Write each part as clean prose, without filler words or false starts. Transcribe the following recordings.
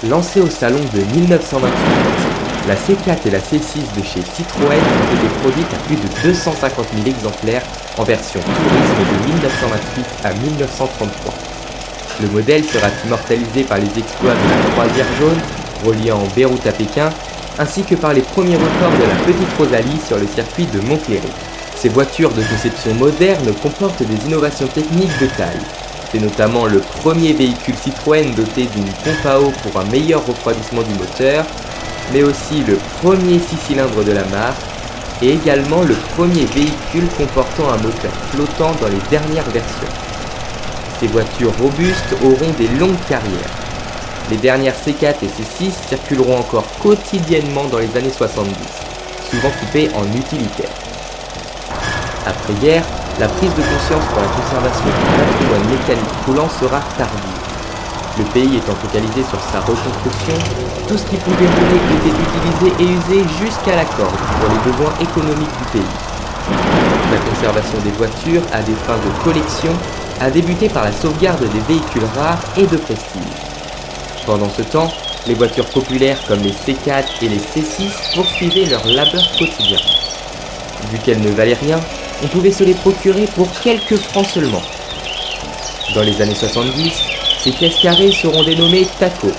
Lancée au salon de 1928, la C4 et la C6 de chez Citroën ont été produites à plus de 250 000 exemplaires en version tourisme de 1928 à 1933. Le modèle sera immortalisé par les exploits de la croisière jaune, reliant Beyrouth à Pékin, ainsi que par les premiers records de la Petite Rosalie sur le circuit de Montcléré. Ces voitures de conception moderne comportent des innovations techniques de taille. C'est notamment le premier véhicule Citroën doté d'une pompe à eau pour un meilleur refroidissement du moteur, mais aussi le premier 6 cylindres de la marque, et également le premier véhicule comportant un moteur flottant dans les dernières versions. Ces voitures robustes auront des longues carrières. Les dernières C4 et C6 circuleront encore quotidiennement dans les années 70, souvent coupées en utilitaires. Après-guerre, la prise de conscience pour la conservation du patrimoine mécanique roulant sera tardive. Le pays étant focalisé sur sa reconstruction, tout ce qui pouvait rouler était utilisé et usé jusqu'à la corde pour les besoins économiques du pays. La conservation des voitures à des fins de collection a débuté par la sauvegarde des véhicules rares et de prestige. Pendant ce temps, les voitures populaires comme les C4 et les C6 poursuivaient leur labeur quotidien. Vu qu'elles ne valaient rien, on pouvait se les procurer pour quelques francs seulement. Dans les années 70, ces caisses carrées seront dénommées tacos.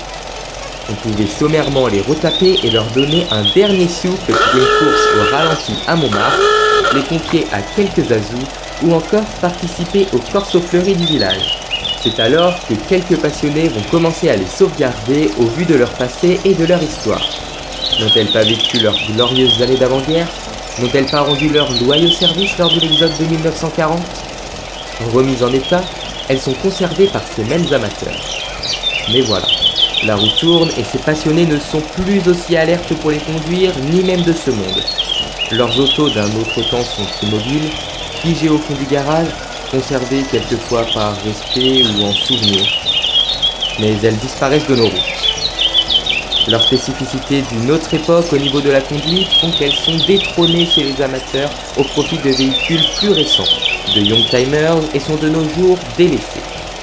On pouvait sommairement les retaper et leur donner un dernier souffle pour une course au ralenti à Montmartre, les confier à quelques azous ou encore participer aux corsofleuries du village. C'est alors que quelques passionnés vont commencer à les sauvegarder au vu de leur passé et de leur histoire. N'ont-elles pas vécu leurs glorieuses années d'avant-guerre ? N'ont-elles pas rendu leur loyaux service lors de l'exode de 1940 ? Remises en état, elles sont conservées par ces mêmes amateurs. Mais voilà, la roue tourne et ces passionnés ne sont plus aussi alertes pour les conduire, ni même de ce monde. Leurs autos d'un autre temps sont immobiles, figées au fond du garage, conservées quelquefois par respect ou en souvenir. Mais elles disparaissent de nos routes. Leurs spécificités d'une autre époque au niveau de la conduite font qu'elles sont détrônées chez les amateurs au profit de véhicules plus récents, de youngtimers, et sont de nos jours délaissés.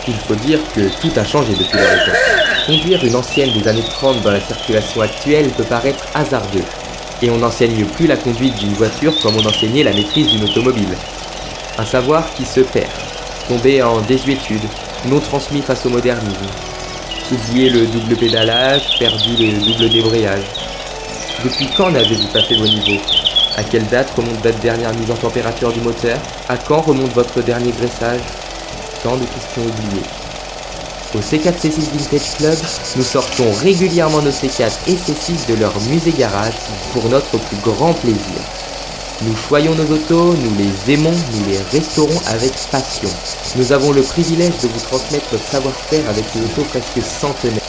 Il faut dire que tout a changé depuis leur époque. Conduire une ancienne des années 30 dans la circulation actuelle peut paraître hasardeux, et on n'enseigne plus la conduite d'une voiture comme on enseignait la maîtrise d'une automobile. Un savoir qui se perd, tombé en désuétude, non transmis face au modernisme. Oubliez le double pédalage, perdu le double débrayage. Depuis quand n'avez-vous pas fait vos niveaux ? À quelle date remonte votre dernière mise en température du moteur ? À quand remonte votre dernier graissage ? Tant de questions oubliées. Au C4C6 Vintage Club, nous sortons régulièrement nos C4 et C6 de leur musée garage pour notre plus grand plaisir. Nous choyons nos autos, nous les aimons, nous les restaurons avec passion. Nous avons le privilège de vous transmettre notre savoir-faire avec une auto presque centenaire.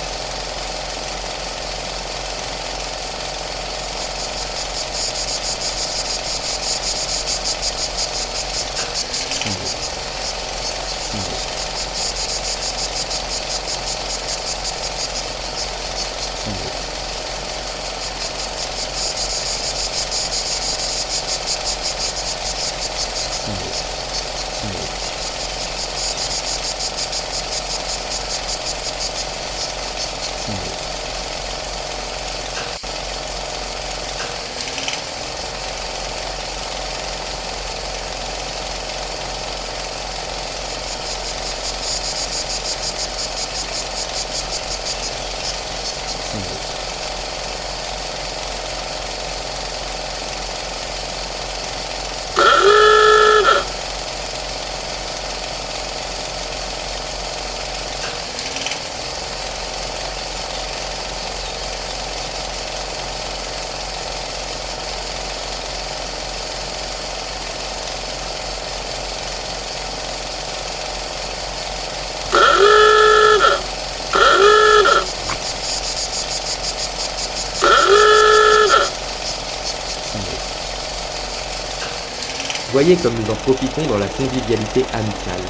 Voyez comme nous en profitons dans la convivialité amicale.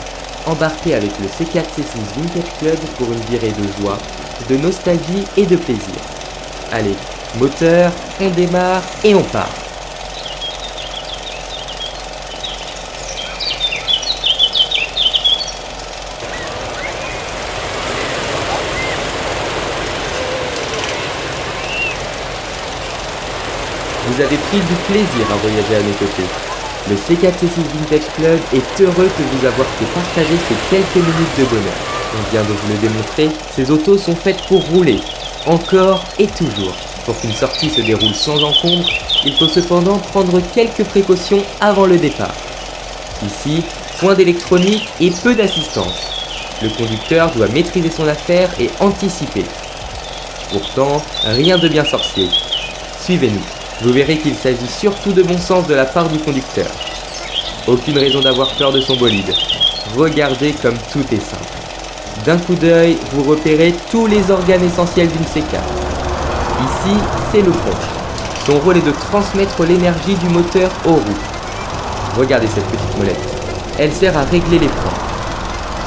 Embarquez avec le C4C6 Vintage Club pour une virée de joie, de nostalgie et de plaisir. Allez, moteur, on démarre et on part. vous avez pris du plaisir à voyager à mes côtés. Le C4C6 Vintage Club est heureux de vous avoir fait partager ces quelques minutes de bonheur. On vient de vous le démontrer, ces autos sont faites pour rouler, encore et toujours. Pour qu'une sortie se déroule sans encombre, il faut cependant prendre quelques précautions avant le départ. Ici, point d'électronique et peu d'assistance. Le conducteur doit maîtriser son affaire et anticiper. Pourtant, rien de bien sorcier. Suivez-nous, vous verrez qu'il s'agit surtout de bon sens de la part du conducteur. Aucune raison d'avoir peur de son bolide. Regardez comme tout est simple. D'un coup d'œil, vous repérez tous les organes essentiels d'une C4. Ici, c'est le pont. Son rôle est de transmettre l'énergie du moteur aux roues. Regardez cette petite molette. Elle sert à régler les freins.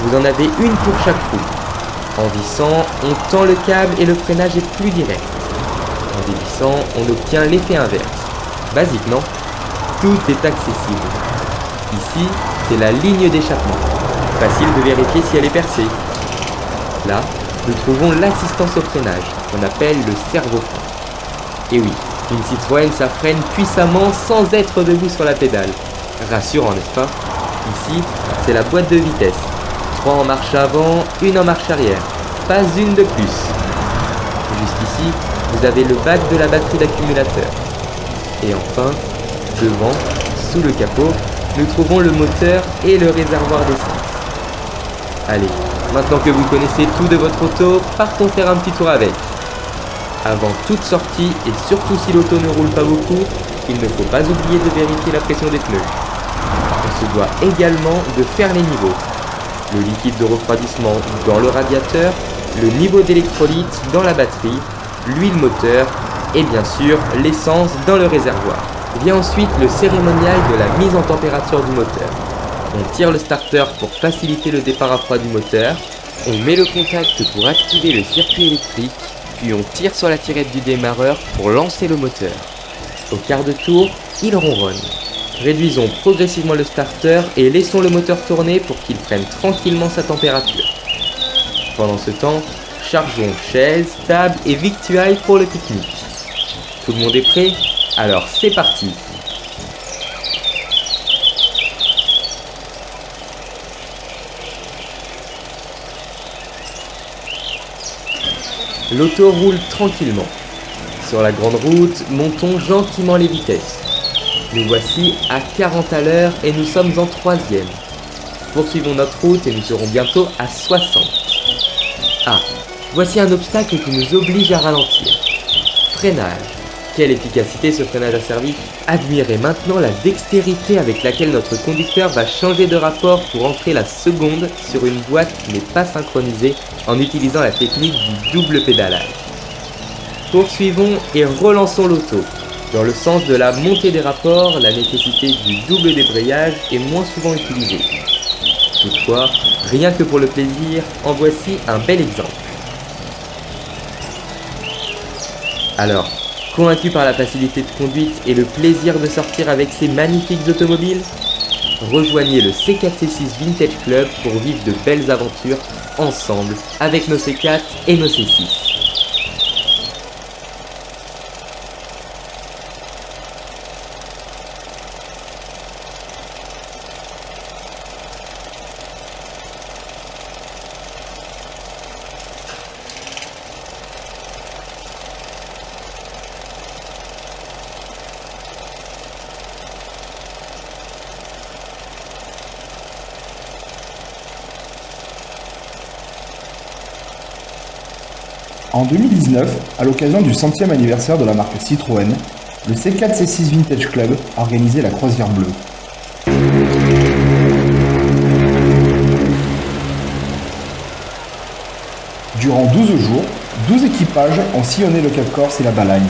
Vous en avez une pour chaque roue. En vissant, on tend le câble et le freinage est plus direct. En dévissant, on obtient l'effet inverse. Basique, non? Tout est accessible. Ici, c'est la ligne d'échappement. Facile de vérifier si elle est percée. Là, nous trouvons l'assistance au freinage, qu'on appelle le servo-frein. Et oui, une Citroën, ça freine puissamment sans être debout sur la pédale. Rassurant, n'est-ce pas? Ici, c'est la boîte de vitesse. 3 en marche avant, 1 en marche arrière. Pas une de plus. Juste ici, vous avez le bac de la batterie d'accumulateur. Et enfin, devant, sous le capot, nous trouvons le moteur et le réservoir d'essence. Allez, maintenant que vous connaissez tout de votre auto, partons faire un petit tour avec. Avant toute sortie, et surtout si l'auto ne roule pas beaucoup, il ne faut pas oublier de vérifier la pression des pneus. On se doit également de faire les niveaux. Le liquide de refroidissement dans le radiateur, le niveau d'électrolyte dans la batterie, l'huile moteur et bien sûr l'essence dans le réservoir. Vient ensuite le cérémonial de la mise en température du moteur. On tire le starter pour faciliter le départ à froid du moteur, on met le contact pour activer le circuit électrique, puis on tire sur la tirette du démarreur pour lancer le moteur. Au quart de tour, il ronronne. Réduisons progressivement le starter et laissons le moteur tourner pour qu'il prenne tranquillement sa température. Pendant ce temps, chargeons chaises, tables et victuailles pour le pique-nique. Tout le monde est prêt? Alors c'est parti! L'auto roule tranquillement. Sur la grande route, montons gentiment les vitesses. Nous voici à 40 à l'heure et nous sommes en 3e. Poursuivons notre route et nous serons bientôt à 60. Ah, voici un obstacle qui nous oblige à ralentir. Freinage. Quelle efficacité ce freinage a servi! Admirez maintenant la dextérité avec laquelle notre conducteur va changer de rapport pour entrer la seconde sur une boîte qui n'est pas synchronisée en utilisant la technique du double pédalage. Poursuivons et relançons l'auto. Dans le sens de la montée des rapports, la nécessité du double débrayage est moins souvent utilisée. Toutefois, rien que pour le plaisir, en voici un bel exemple. Alors, convaincu par la facilité de conduite et le plaisir de sortir avec ces magnifiques automobiles? Rejoignez le C4C6 Vintage Club pour vivre de belles aventures ensemble avec nos C4 et nos C6. En 2019, à l'occasion du 100e anniversaire de la marque Citroën, le C4C6 Vintage Club a organisé la Croisière Bleue. Durant 12 jours, 12 équipages ont sillonné le Cap Corse et la Balagne.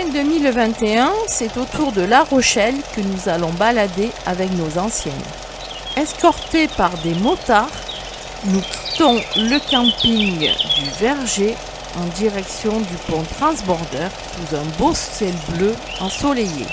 juin 2021, c'est au tour de La Rochelle que nous allons balader avec nos anciennes. Escortés par des motards, nous quittons le camping du Verger en direction du pont Transborder sous un beau ciel bleu ensoleillé.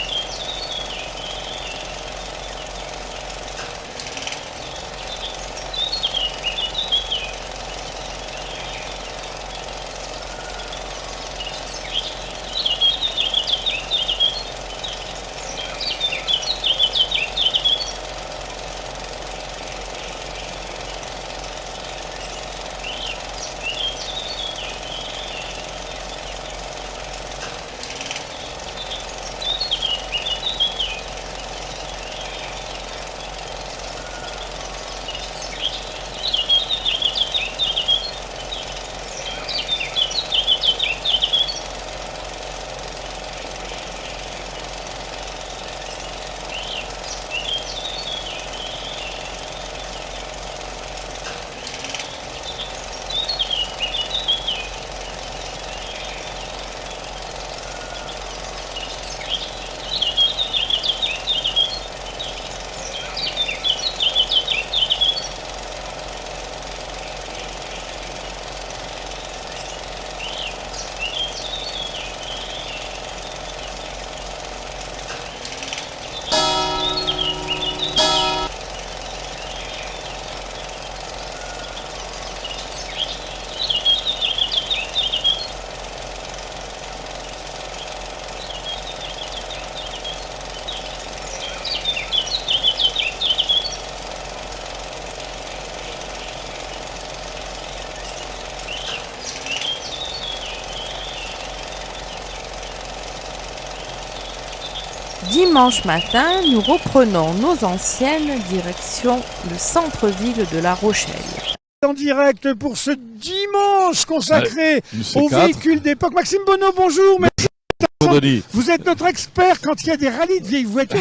Dimanche matin, nous reprenons nos anciennes direction le centre-ville de La Rochelle. En direct pour ce dimanche consacré aux véhicules d'époque. Maxime Bonneau, bonjour. Vous êtes notre expert quand il y a des rallyes de vieilles voitures.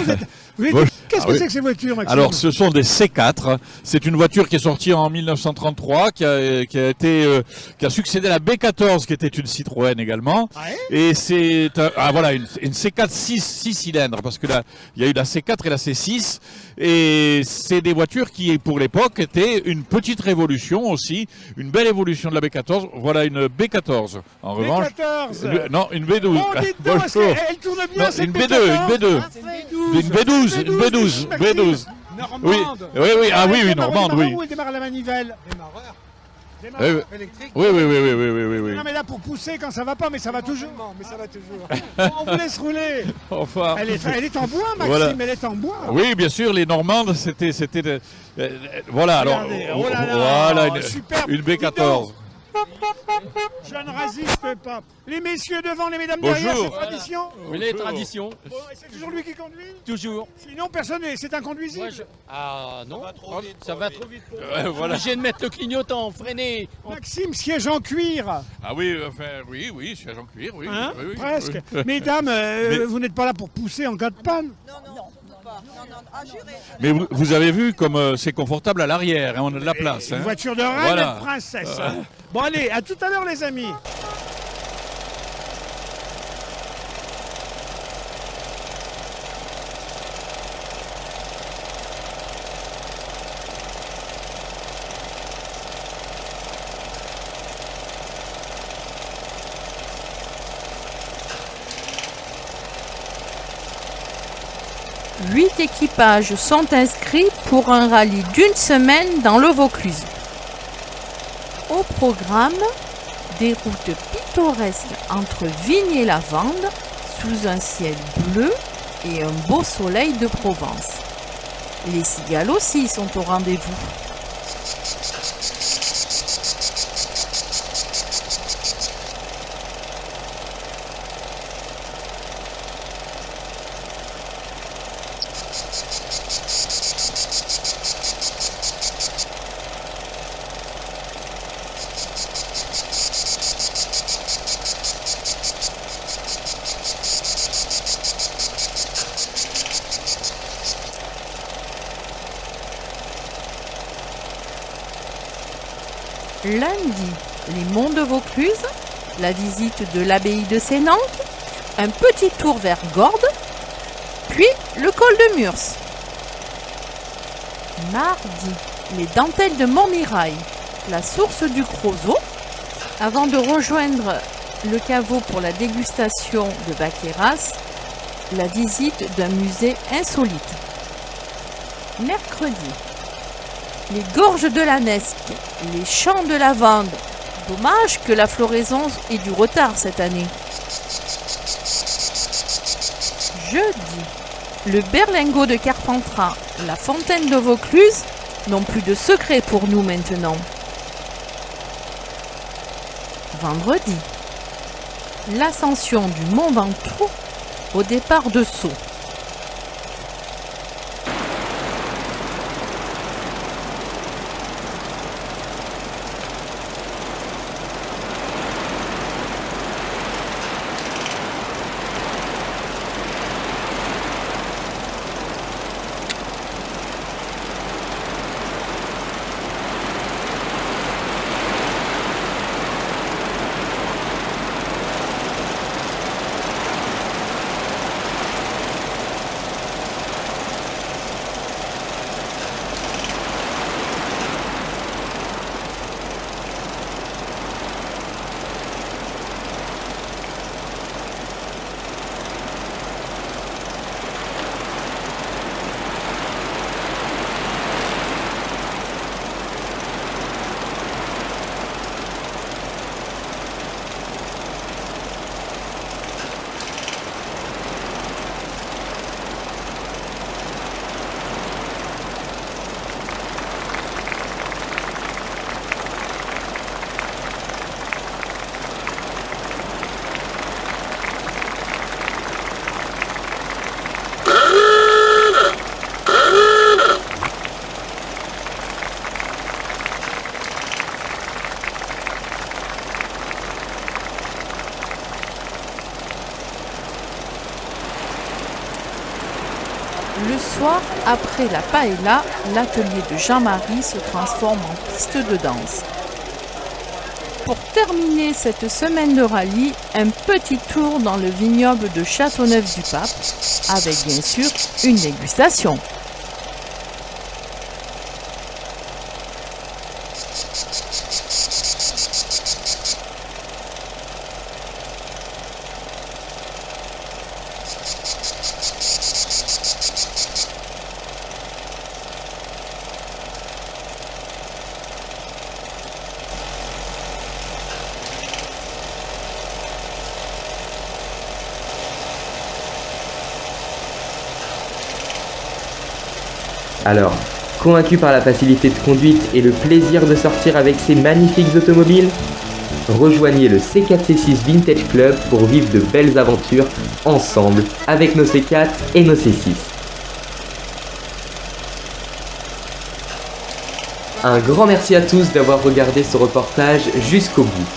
Qu'est-ce que c'est que ces voitures, Maxime? Alors, ce sont des C4. C'est une voiture qui est sortie en 1933, qui a succédé à la B14, qui était une Citroën également. Ah et c'est voilà une C4 6 cylindres, parce que là, il y a eu la C4 et la C6. Et c'est des voitures qui, pour l'époque, étaient une petite révolution aussi, une belle évolution de la B14. Voilà une B14. En revanche, non, une B12. Oh, elle tourne bien, non, une B2, une B12. Normande. Oui, ah oui, normande, oui. Où elle démarre à la manivelle? Démarreur électrique. Oui. Non, mais là, pour pousser quand ça va pas, mais ça va toujours. On vous laisse rouler. Enfin. Elle est en bois, Maxime, voilà. Elle est en bois. Oui, bien sûr, les Normandes, c'était voilà, regardez, alors, voilà, une B14. Je ne résiste pas. Les messieurs devant, les mesdames Bonjour. derrière, c'est tradition. Oui, les traditions. Bon, c'est toujours lui qui conduit? Toujours. Sinon, personne c'est inconduisible. Ah non, ça va trop vite. Voilà. Obligé de mettre le clignotant, freiner. Maxime, siège en cuir. Ah oui, enfin, oui, siège en cuir, oui. Hein? Oui. Presque. Mesdames, vous n'êtes pas là pour pousser en cas de panne? Non, juré. Mais vous avez vu comme c'est confortable à l'arrière, hein, on a de la place. Une hein. voiture de reine Voilà. et de princesse. Bon allez, à tout à l'heure les amis. Huit équipages sont inscrits pour un rallye d'une semaine dans le Vaucluse. Au programme, des routes pittoresques entre vignes et lavandes, sous un ciel bleu et un beau soleil de Provence. Les cigales aussi sont au rendez-vous. Lundi, les monts de Vaucluse, la visite de l'abbaye de Sénanque. un petit tour vers Gordes, puis le col de Murs. Mardi, les dentelles de Montmirail, la source du Creusot, avant de rejoindre le caveau pour la dégustation de Baqueras, la visite d'un musée insolite. Mercredi, les gorges de la Nesque, les champs de lavande. Dommage que la floraison ait du retard cette année. Jeudi, le berlingot de Carpentras, la fontaine de Vaucluse n'ont plus de secret pour nous maintenant. Vendredi, l'ascension du Mont Ventoux au départ de Sceaux. Le soir, après la paella, l'atelier de Jean-Marie se transforme en piste de danse. Pour terminer cette semaine de rallye, un petit tour dans le vignoble de Châteauneuf-du-Pape, avec bien sûr une dégustation. Alors, convaincu par la facilité de conduite et le plaisir de sortir avec ces magnifiques automobiles? Rejoignez le C4C6 Vintage Club pour vivre de belles aventures ensemble avec nos C4 et nos C6. Un grand merci à tous d'avoir regardé ce reportage jusqu'au bout.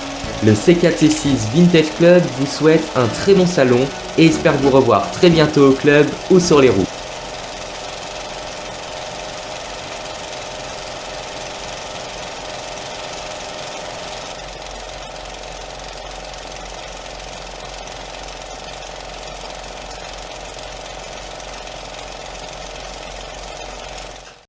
Le C4C6 Vintage Club vous souhaite un très bon salon et espère vous revoir très bientôt au club ou sur les routes.